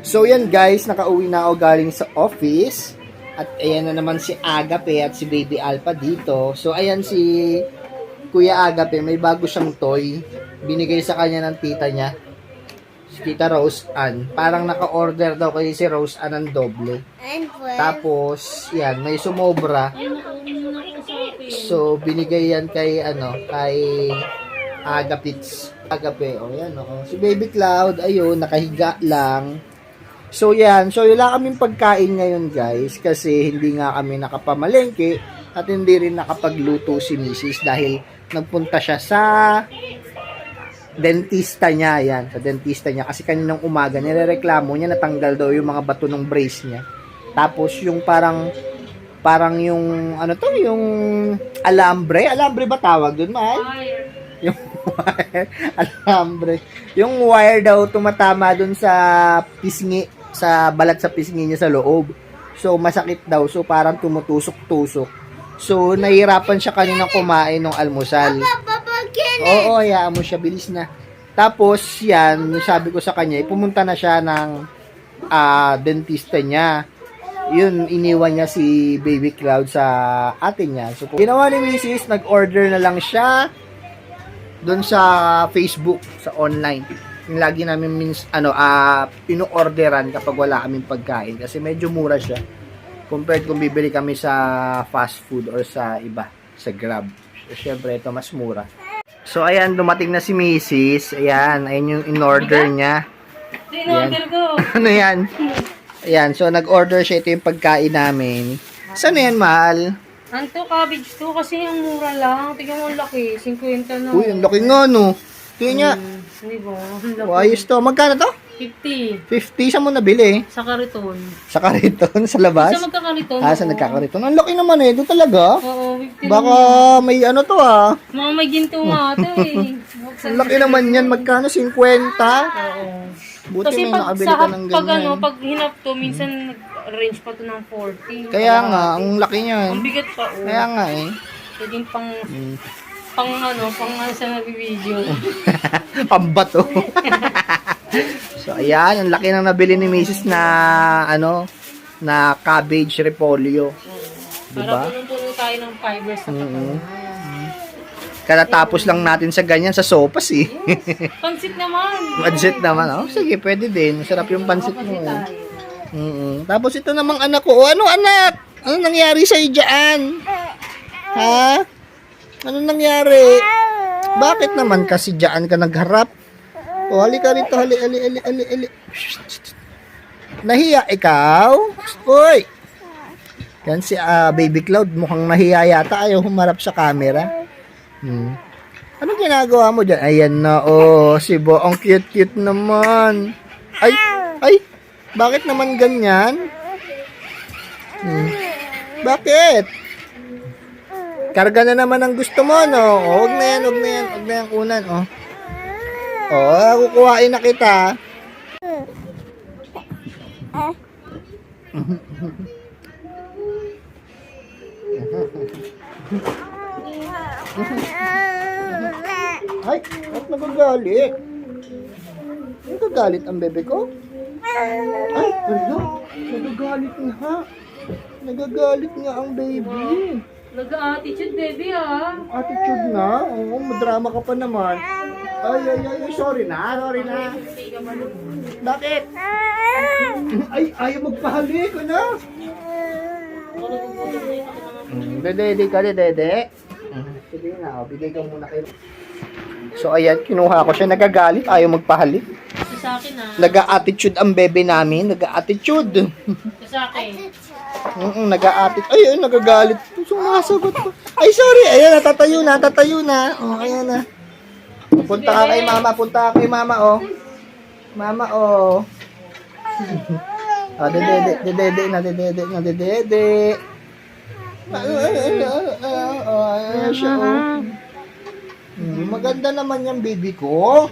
So yan guys, nakauwi na ako galing sa office. At ayan na naman si Agape at si Baby Alpha dito. So ayan si Kuya Agape, may bago siyang toy. Binigay sa kanya ng tita niya. Si Tita Rose Ann. Parang naka-order daw kasi si Rose Ann ng doble. Tapos, yan, may sumobra. So, binigay yan kay, kay Agapits. Agape, o yan, o. Si Baby Cloud, ayun, nakahiga lang. So, yan. So, wala kaming pagkain ngayon, guys. Kasi, hindi nga kami nakapamalengke. At hindi rin nakapagluto si Mrs. Dahil, nagpunta siya sa dentista niya, yan, sa dentista niya. Kasi kaninang umaga, nirereklamo niya, natanggal daw yung mga bato ng brace niya. Tapos, yung parang yung, yung alambre ba tawag dun, Mahal? Yung wire, alambre. Yung wire daw tumatama dun sa pisngi, sa balat sa pisngi niya sa loob. So, masakit daw. So, parang tumutusok-tusok. So, nahihirapan siya kaninang kumain ng almusal. Oo, hayaan mo siya, bilis na. Tapos, yan, sabi ko sa kanya, pumunta na siya ng dentista niya. Yun, iniwan niya si Baby Cloud sa atin niya. So, ginawa ni Mrs., nag-order na lang siya doon sa Facebook, sa online. Yung lagi namin ino-orderan kapag wala kaming pagkain. Kasi medyo mura siya. Compared kung bibili kami sa fast food or sa iba, sa Grab. So, syempre, ito mas mura. So, ayan, dumating na si Mrs. Ayan, ayun yung in-order niya. In-order ko. Ano yan? Ayan, so nag-order siya. Ito yung pagkain namin. Saan yan, Mahal? Anto, cabbage to kasi yung mura lang. Tingnan mo ang laki, 50 na. Uy, ang laki nga, no? Tingnan niya. Di ba? Ang laki. Oh, ayos to. Magkano to? 50. 50. Saan mo nabili? Sa kariton. Sa kariton? Sa labas? Sa magkakariton. Sa nagkakariton. Ang laki naman eh. Doon talaga. Oo, 50 Baka may to Mga may ginto nga ito eh. Ang laki naman yan. Magkano? 50? Oo. Buti Kasi may pag, nakabili ka ng ganyan. pag hinap to, minsan nag-range pa to ng 40. Kaya nga, ang laki niyan. Ang bigat pa, oh. Kaya nga eh. Pwedeng pang sa nabibideo. Pambato. So, ayan. Ang laki nang nabili ni Mrs. na, na cabbage repolyo. Diba? Para puno tayo ng fibers sa katawan. Katatapos lang natin sa ganyan sa sopas eh. Pansit naman. Pansit naman. Oh, sige, pwede din. Masarap yung pansit mo. Tapos ito namang anak ko. Oh, ano anak? Ano nangyari sa'yo dyan? Ha? Ano nangyari? Bakit naman kasi dyan ka nagharap? O, halika rito. Hali. Nahiya ikaw? Uy! Yan si Baby Cloud. Mukhang nahiya yata. Ayaw humarap sa camera. Anong ginagawa mo dyan? Ayan na, si Bo. Ang cute-cute naman. Ay! Bakit naman ganyan? Bakit? Karga na naman ang gusto mo, no? Huwag na yan unan, kukuhain na kita. Ay, ba't nagagalit? Nagagalit ang bebe ko? Ay, nagagalit nga. Nagagalit nga ang baby. Nag-attitude, baby, ah. Attitude na? Oo, madrama ka pa naman. Ay, sorry na. Bakit? Ay, ayaw magpahalik, ano? Dede ka, dede. Sige na, bigay ka muna kayo. So, ayan, kinuha ko siya. Nagagalit, ayaw magpahalik. Sa akin, ah. Nag-a-attitude ang bebe namin. Nag-a-attitude. Sa akin. Nag-a-attitude. Ay, nagagalit. Sumasagot pa. Ay, sorry. Ayan, natatayo na. Oh, ayan na. Punta ka kay mama, oh. Mama, oh. Dede. Ayan siya, oh. Maganda naman yung baby ko.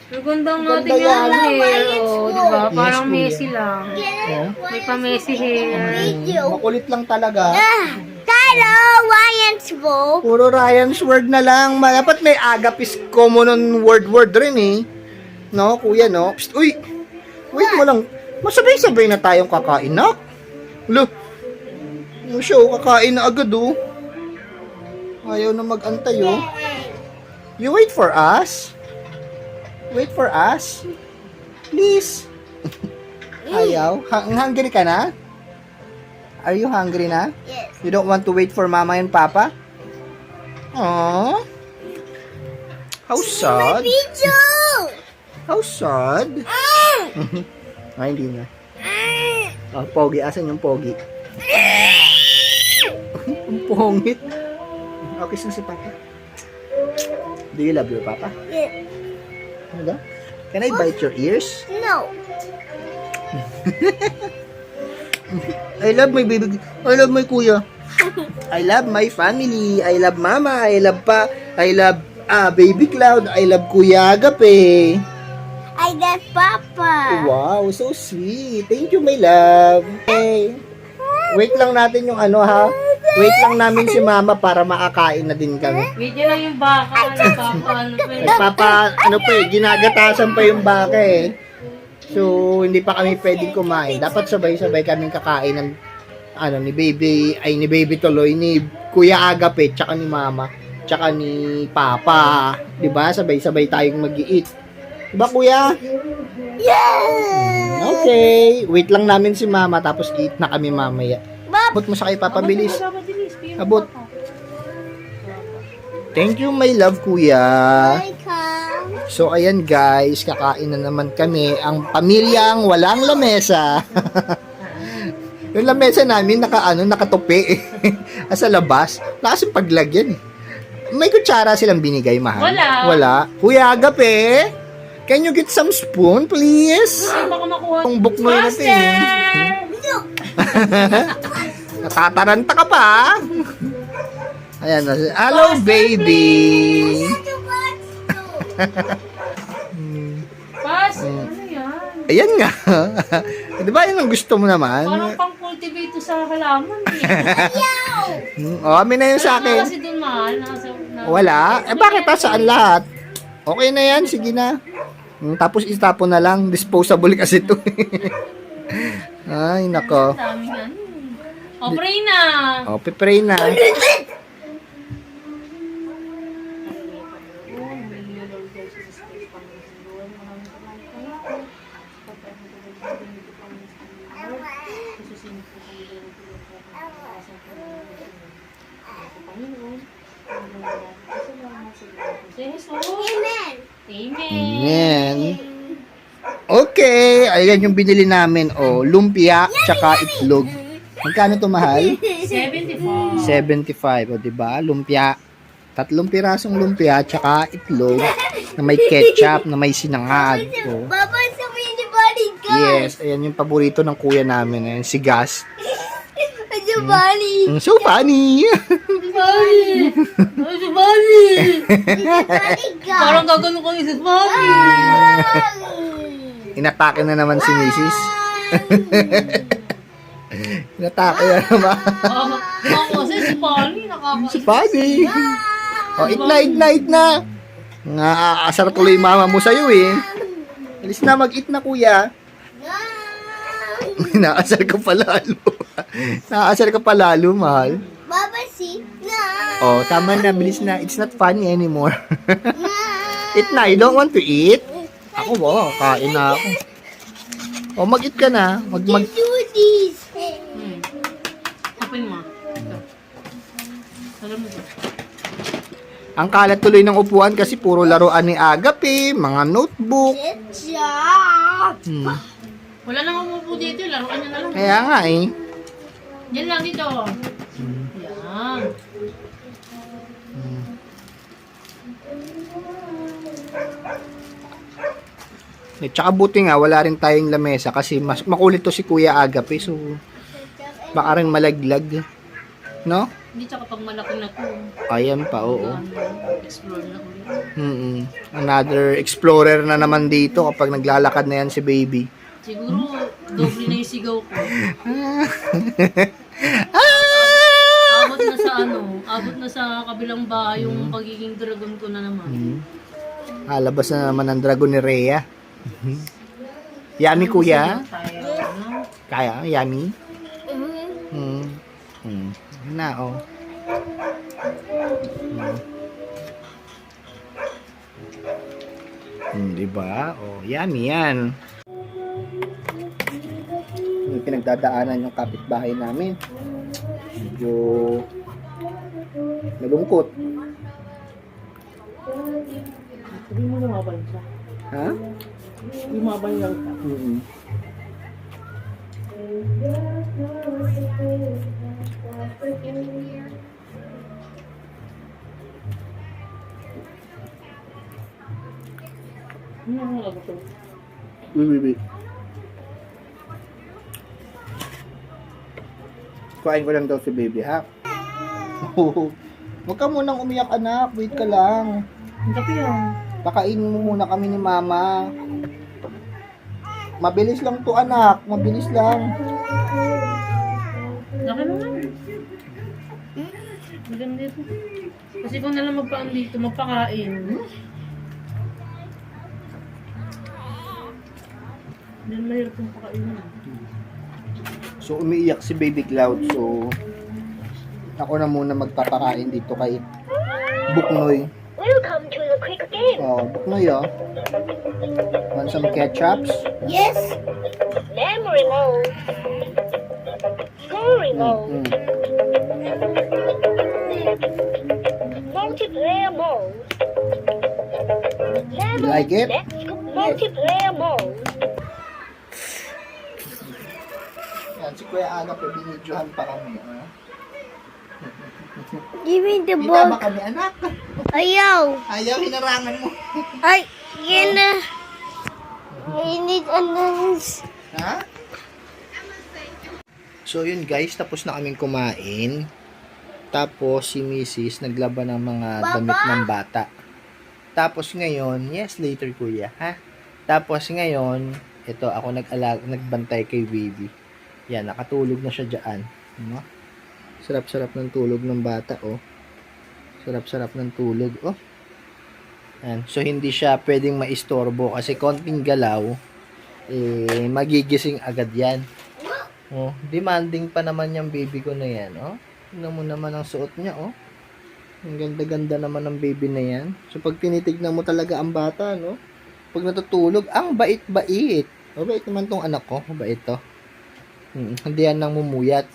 Maganda nga din yung hair, oh, diba? Parang Messi lang. May pa-Messi hair. Makulit lang talaga. Hello, Ryan's Bowl. Puro Ryan's word na lang. Dapat may agapis common word rin eh. No, kuya, no? Psst, uy! Wait mo lang. Masabay-sabay na tayong kakain, nak. Lo, yung show, kakain na agad, oh. Ayaw na mag-antay, oh. You wait for us? Wait for us? Please. Ayaw? Hungry ka na? Are you hungry na? Yes. You don't want to wait for mama and papa? Aww. How sad. Pichu! How sad. Ay, hindi na. Oh, pogi. Asan yung pogi? Ang pongit. Okay na si papa. Do you love your papa? Yes. Ano? Can I bite your ears? No. I love my baby. I love my kuya. I love my family. I love mama. I love pa. I love baby Cloud. I love Kuya Agape. I love Papa. Wow, so sweet. Thank you, my love. Hey. Wait lang natin yung ano, ha? Wait lang namin si mama para makakain na din kami. Video lang yung baka. Ano pa eh, ginagatasan pa yung baka eh. So, hindi pa kami pwedeng kumain. Dapat sabay-sabay kaming kakain ng ni baby tuloy, ni Kuya Agape, tsaka ni mama, tsaka ni papa. 'Di ba? Sabay-sabay tayong mag-i-eat. 'Di ba, kuya? Yeah! Okay. Wait lang namin si mama tapos eat na kami mamaya. Abot mo sa kay papa, bilis. Abot. Thank you, my love, kuya. Welcome. So, ayan guys, kakain na naman kami. Ang pamilyang walang lamesa. Yung lamesa namin nakatupi sa labas. Wala kasing paglagyan eh. May kutsara silang binigay, mahal. Wala. Kuya Agape, can you get some spoon, please? Ang buknoy natin. Natataranta ka pa. Ayan na. Hello, baby. Pas, ano yan? Ayan nga. Di ba yun ang gusto mo naman? Parang pang-cultivate to sa halaman eh. Amin na yun sa Wala akin. kasi dun mahal. Wala. Bakit saan lahat? Okay na yan. Sige na. Tapos itapon na lang. Disposable kasi ito. Ay, nako. Daming ano. O, pray na. O, pipray na. Amen. Amen. Amen. Okay. Ayan yung binili namin. O, lumpia, tsaka itlog. Magkano to, mahal? 75. 75. O, diba? Lumpia. 3 pirasong lumpia, tsaka itlog na may ketchup, na may sinangag. O. Papa, sabihin ni Bunny ka. Yes, ayan yung paborito ng kuya namin. Ayan, si Gas. It's a bunny. So funny! Bunny! It's a bunny! Bunny ka. Parang gagano ko yung bunny! Inatake na naman si Mrs. Inatake na naman. Ako kasi si Bunny, Si Bunny! O, eat na! Naaasar tuloy yung mama mo sa'yo eh. Alis na, mag-eat na kuya. Naaasar ka palalo. Naaasar ka palalo, mahal. Baba, see? Oh, tama na, bilis na. It's not funny anymore. Eat na, you don't want to eat? Ako ba, kain na ako. Oh, mag-eat ka na. Do this. Open mo. Ito. Alam mo ba? Ang kalat tuloy ng upuan kasi puro laruan ni Agape, mga notebook. Good job. Wala nang umupo dito. Laruan niya na lang. Kaya nga eh. Yan lang dito. Yan. Eh, tsaka buti nga, wala rin tayong lamesa kasi mas makulit to si Kuya Agape. So, baka rin malaglag. No? Hindi tsaka pag malaki na to. Ayan pa, oo. Explore na ulit. Another explorer na naman dito kapag naglalakad na yan si baby. Siguro, doble na yung sigaw ko. Abot na sa kabilang bahay yung pagiging dragon ko na naman. Alabas na naman ang dragon ni Rhea. Yummy, kuya? Tayo, no? Kaya? Yummy? Mhm. Yun na, oh. Diba? Oh, yummy yan. Yung pinagdadaanan yung kapitbahay namin. Medyo malungkot. Hindi mo lumabay siya. Ha? Lumabay lang siya. Mm-hmm. Ano ako to? Bibi. Kuhain ko lang daw si baby, ha? Huwag ka munang umiyak, anak. Wait ka lang. Ang gabi yan. Pakainin mo muna kami ni mama. Mabilis lang to, anak. Mabilis lang. Laki naman. Maganda dito. Kasi kung nalang magpaan dito, magpakain. Hindi na mahirap yung pakainin. So, umiiyak si Baby Cloud. So, ako na muna magpapakain dito kay Buknoy. Welcome to the quick game. Oh, Buknoy, oh. Want some ketchups? Yes. Memory mode. Story mode. Multiplayer mode. You like it? Let's go multiplayer mode. Yan, si Kuya Ana, binidyohan pa kami. Give me the Kita ba book. kami, anak? Ayaw. Ayaw, hinarangan mo. Ay, yan na. I need another. Ha? So yun guys, tapos na kaming kumain. Tapos si Mrs. naglaban ng mga damit ng bata. Tapos ngayon, yes later kuya, ha? Tapos ngayon, ito ako nagbantay kay baby. Yan, nakatulog na siya diyan, no? Sarap-sarap ng tulog ng bata, oh. Sarap-sarap ng tulog, oh. Yan. So hindi siya pwedeng maistorbo kasi konting galaw magigising agad yan. Oh, demanding pa naman yung baby ko na yan, oh. Tingnan mo naman ang suot niya, oh. Ang ganda-ganda naman ng baby na yan. So pag tinitignan mo talaga ang bata, no? Pag natutulog, ang bait-bait. Mabait naman tong anak ko, mabait to. Hindi yan nang mumuyat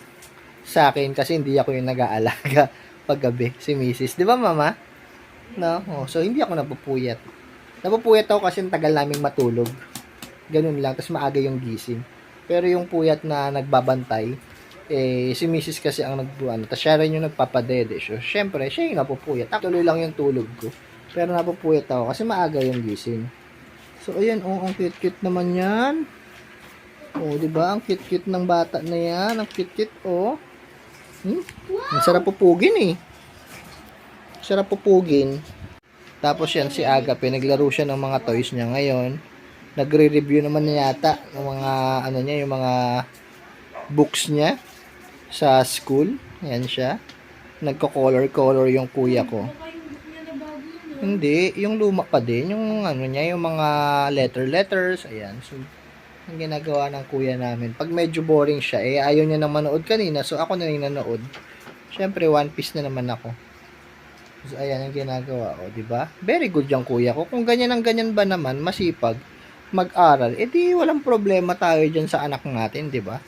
sa akin kasi hindi ako yung nag-aalaga paggabi, si Mrs. Di ba, mama? No? Oh, so hindi ako napupuyat. Napupuyat ako kasi ang tagal naming matulog. Ganun lang, tapos maaga yung gising. Pero yung puyat na nagbabantay, si Mrs. kasi ang nagbuan. Tapos siya rin yung nagpapadede. So, syempre, siya yung napupuyat. Tuloy lang yung tulog ko. Pero napupuyat ako kasi maaga yung gising. So, ayan, oh, ang cute-cute naman yan. Oh, di ba? Ang cute-cute ng bata na yan. Ang cute-cute, oh. Ang sarap pupugin, eh. Sarap pupugin. Tapos yan, si Agape, naglaro siya ng mga toys niya ngayon. Nagre-review naman niya yata ng mga, ano niya, yung mga books niya sa school. Yan siya. Nagko-color yung kuya ko. Hindi, yung luma pa din. Yung ano niya, yung mga letters. Ayan. So, ang ginagawa ng kuya namin. Pag medyo boring siya, ayaw niya na manood kanina. So, ako na yung nanood. Siyempre, One Piece na naman ako. So, ayan ang ginagawa ko, di ba? Very good yung kuya ko. Kung ganyan ang ganyan ba naman, masipag, mag-aral, di walang problema tayo dyan sa anak natin, di ba?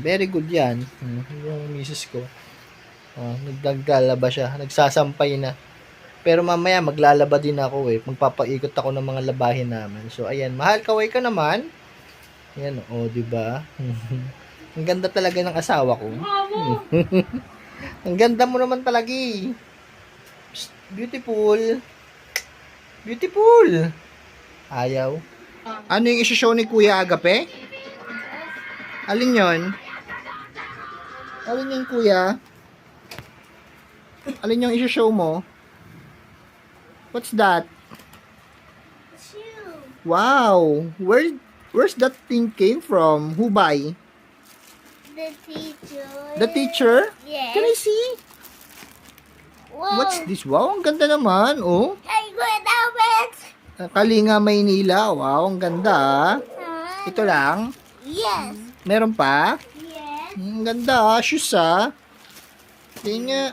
Very good yan. Yung misis ko. Naglalaba siya. Nagsasampay na. Pero mamaya, maglalaba din ako Magpapaikot ako ng mga labahin namin. So, ayan. Mahal, kaway ka naman. Ayan, di ba? Ang ganda talaga ng asawa ko. Ang ganda mo naman talaga, eh. Psst, beautiful. Beautiful. Ayaw. Ano yung isi-show ni Kuya Agape? Alin yon? Alin yung kuya? Alin yung isi-show mo? What's that? Shoe. Wow! Where's that thing came from? Who buy? The teacher. The teacher? Yes. Can I see? Wow. What's this? Wow, ang ganda naman, oh. I got a Kalinga, Maynila. Wow, ang ganda ah. Ito lang. Yes. Meron pa? Yes. Ang ganda ah. Shoes ah. Tingnan.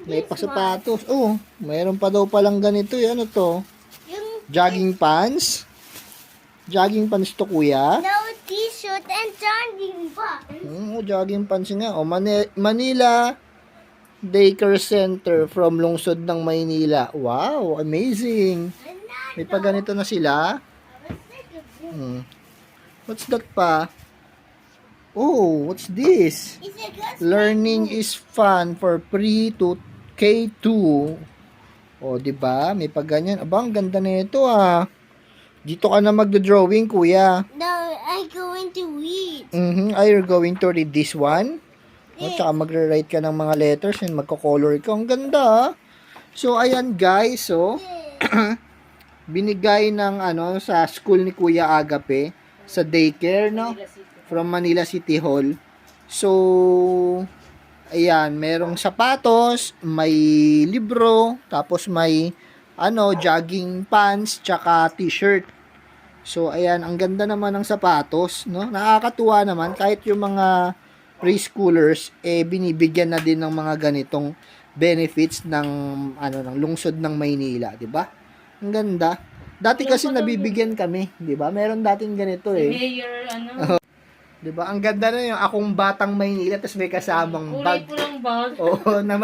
May pasapatos. Oh, meron pa daw palang ganito. Ano to? Yung Jogging pants. Jogging pants to, kuya. no t-shirt and jogging pants. Jogging pants nga. Oh, Manila Daycare Center from lungsod ng Maynila. Wow, amazing. May pa ganito na sila. What's that pa? Oh, what's this? It's a good Learning is fun for pre to K2. Oh, 'di ba? May pa ganyan. Aba, ang ganda nito ah. Dito ka na magdo-drawing, kuya. No, I'm going to read. Are you going to read this one? O, tsaka magre-write ka ng mga letters and magko-color ka. Ang ganda ah. So, ayan guys. So, binigay ng sa school ni Kuya Agape sa daycare, no? From Manila City Hall. So, ayan, merong sapatos, may libro, tapos may jogging pants, tsaka t-shirt. So, ayan, ang ganda naman ng sapatos, no? Nakakatuwa naman kahit yung mga preschoolers binibigyan na din ng mga ganitong benefits ng ng lungsod ng Maynila, 'di ba? Ang ganda. Dati kasi nabibigyan kami, 'di ba? Meron dating ganito Mayor, 'Di ba? Ang ganda na yung akong batang Maynila tapos may kasamang kulay bag. pulang bag. Oo, na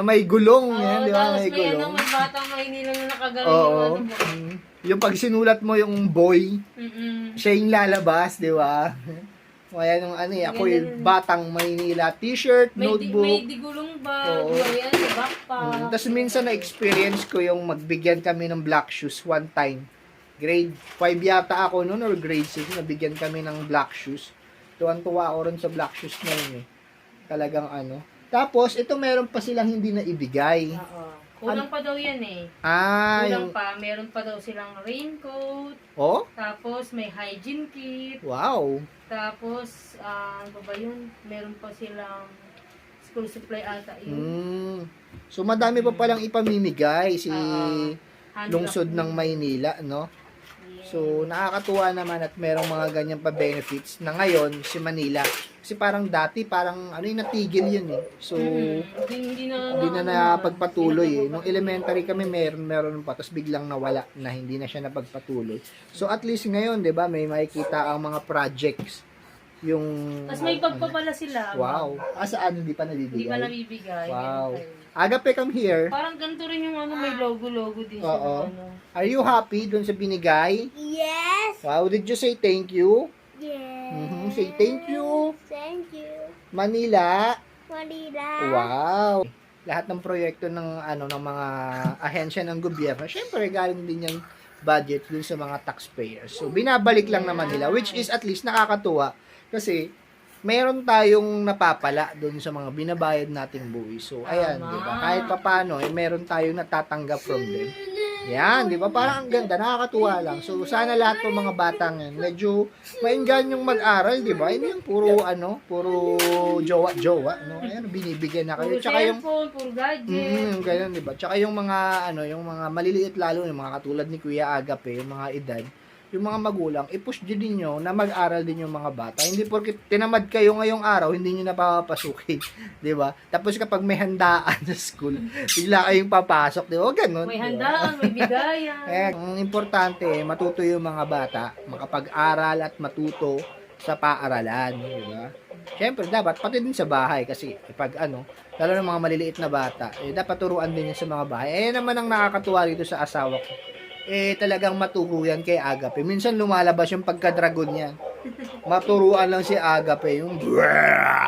may gulong, yan, 'di ba? Tapos May may gulong. may batang Maynila na nakagaling Oo. yung boy. Yung pag sinulat mo yung boy, siya yung lalabas, 'di ba? Kaya nung ako yung batang Maynila t-shirt, May notebook. digulong bag, Oo. ayan, backpack. Tapos minsan na-experience ko yung magbigyan kami ng black shoes one time. Grade 5 yata ako noon or grade 6, nabigyan kami ng black shoes. Tuwan-tuwa ako ron sa black shoes na yun Talagang Tapos, ito meron pa silang hindi na ibigay. Oo. Kulang pa daw yan eh. Yung... Kulang pa. Meron pa daw silang raincoat. Oh? Tapos may hygiene kit. Wow. Tapos, ano ba yun? Meron pa silang school supply ata yun. So, madami pa palang ipamimigay si Hand lungsod lock ng Maynila, no? So, nakakatuwa naman at merong mga ganyan pa benefits na ngayon si Manila. Kasi parang dati, yung natigil yun eh. So, Hindi na napagpatuloy eh. Nung elementary kami, meron pa. Tapos biglang nawala na hindi na siya napagpatuloy. So, at least ngayon, di ba, may makikita ang mga projects. Yung... Tapos may bag pa pala sila. Wow. Saan? Hindi pa nabibigay? Hindi pa nabibigay. Wow. Meron pa yun. Agape, come here. Parang ganito rin yung may logo-logo din sa Oo. Are you happy dun sa binigay? Yes. Wow, did you say thank you? Yes. Say thank you. Thank you. Manila. Manila. Wow. Lahat ng proyekto ng ng mga ahensya ng gobyerno, syempre galing din yung budget dun sa mga taxpayers. So binabalik lang naman nila, which is at least nakakatuwa kasi meron tayong napapala doon sa mga binabayad nating buwis. So, ayan, di ba? Kahit papano, meron tayong natatanggap from them. Yan, di ba? Parang ang ganda, nakakatuwa lang. So, sana lahat ng mga batang yan, medyo mainggan yung mag-aral, di ba? Hindi yung puro, puro jowa-jowa, no? Ayan, binibigyan na kayo. Puro Tsaka yung, cellphone, puro gadget. ganyan, di ba? Tsaka yung mga, yung mga maliliit lalo, yung mga katulad ni Kuya Agape, yung mga edad, yung mga magulang, i-push din ninyo na mag-aral din yung mga bata. Hindi porket tinamad kayo ngayong araw, hindi nyo napapasukin. Di ba? Tapos kapag may handaan sa school, bigla kayong papasok. Di ba? Ganun. May di ba? handaan, may bigayan. Ang importante, matuto yung mga bata, makapag-aral at matuto sa paaralan. Di ba? Siyempre, dapat pati din sa bahay kasi pag lalo ng mga maliliit na bata, dapat turuan din yun sa mga bahay. Ayan naman ang nakakatuwa dito sa asawa ko. Talagang maturo yan kay Agape. Minsan lumalabas yung pagka-dragon niya. Maturuan lang si Agape, yung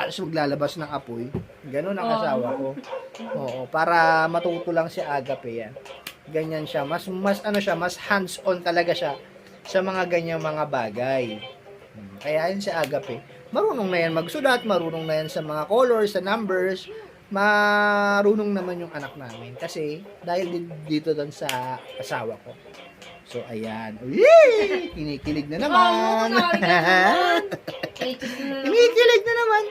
maglalabas ng apoy. Ganun ang asawa ko. Oo, para matuto lang si Agape yan. Ganyan siya. Mas hands-on talaga siya sa mga ganyang mga bagay. Kaya yun si Agape. Marunong na yan magsulat, marunong na yan sa mga colors, sa numbers, marunong naman yung anak namin kasi dahil dito doon sa asawa ko. So, ayan. Yay! Kinikilig na naman. Kinikilig na naman.